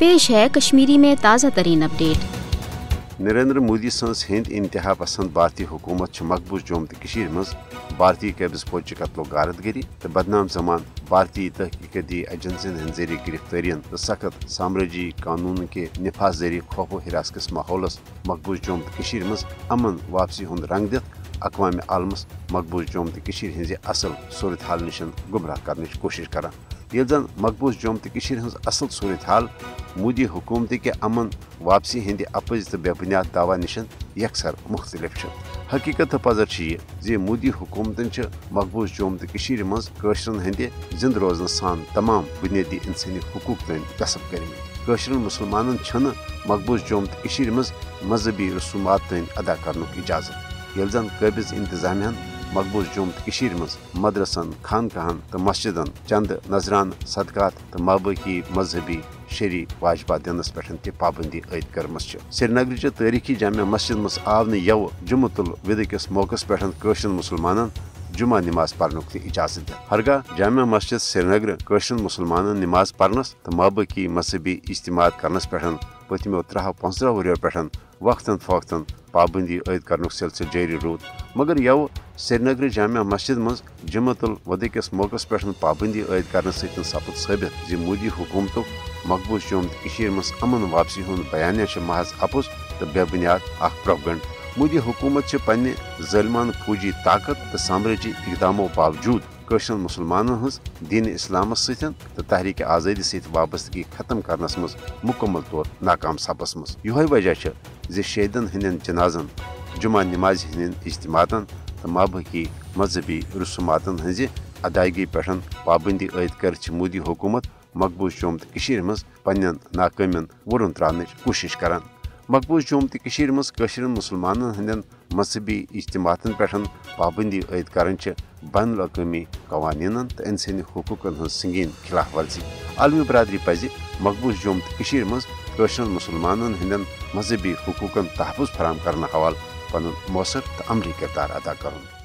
پیش ہے کشمیری میں تازہ ترین اپڈیٹ۔ نریندر مودی سنز ہند انتہا پسند بھارتی حکومت مقبوض جوم تو مز بھارتی قابض فوجی قتل و غارت گری تو بدنام زمان بھارتی تحقیقاتی ایجنسین ہند ذریعہ گرفتارین تو سخت سامراجی قانون کے نفاذ ذریعہ خوف و ہراس کس ماحولس مقبوض جوم تو مز امن واپسی ہند رنگ دت اقوام عالمس مقبوض جوم تو ہز اصل صورت حال نشن گمراہ کرنے کوشش کران یل زن مقبوض جوم تو ہز اصل صورت حال مودی حکومت کے امن واپسی ہند اپز تو بے بنیاد دعوی نشن یکسر مختلف حقیقت پذر یہ زی مودی حکومتن مقبوض جوم تو مزن ہند زند روزن سان تمام بنیادی انسانی حقوق تین غصب کرمت مسلمانن مقبوض جوم تو مز مذہبی رسومات تین ادا کرنک اجازت یل زن قابض انتظامیہ مقبوض جوم تو مز مدرسن خانقاہن تو مسجدن چند نذران صدقات تو مابقی مذہبی شرعی واجبات دنس پہ پابندی عائد کرمس سری نگر تاریخی جامع مسجد مز آو نو جمعۃ الوداع کس موقع پہ مسلمانن جمعہ نماز پڑھنک اجازت دت ہرگاہ جامع مسجد سری نگر مسلمانن نماز پڑھنس تو مابقی مذہبی اجتماعات کرنس پہ پتمو 30-35 وريو پہ وقتاً فوقتاً پابندی عائد کرنک سلسلہ جاری رود مگر یو سری نگر جامع مسجد مز جمعۃ الوداع کس موقع پہ پابندی عائد کرنے ستن سپد ثابت زی مودی حکومت مقبوض جوم تو مز امن واپسی ہند بیانیہ محض اپز تو بے بنیاد اخ پروپگنڈ مودی حکومت پنہ ظالمان فوجی طاقت تو سامراجی اقداموں باوجود مسلمانن ہز دین اسلام ستن تو تحریک آزادی ست وابستگی ختم کرنس مز مکمل طور ناکام سپس مز یہ وجہ زی شہیدن ہندین جنازن جمعہ نماز ہندین اجتماعاتن تو مابقی مذہبی رسوماتن ہز ادائیگی پہ پابندی عائد کر مودی حکومت مقبوض جوم تو مز پنن ناکامین ورن ترانچ کوشش کران مقبوض جوم تو مز مسلمانن ہندین مذہبی اجتماعاتن پہ پابندی عائد کرن بین الاقوامی قوانین تو انسانی حقوقن ہز سنگین خلاف ورزی عالمی برادری پزِ مقبوض جوم تو مز مسلمانن ہندین مذہبی حقوقن تحفظ فراہم کرنے حوالہ پن مؤثر تو عملی کردار ادا کرن۔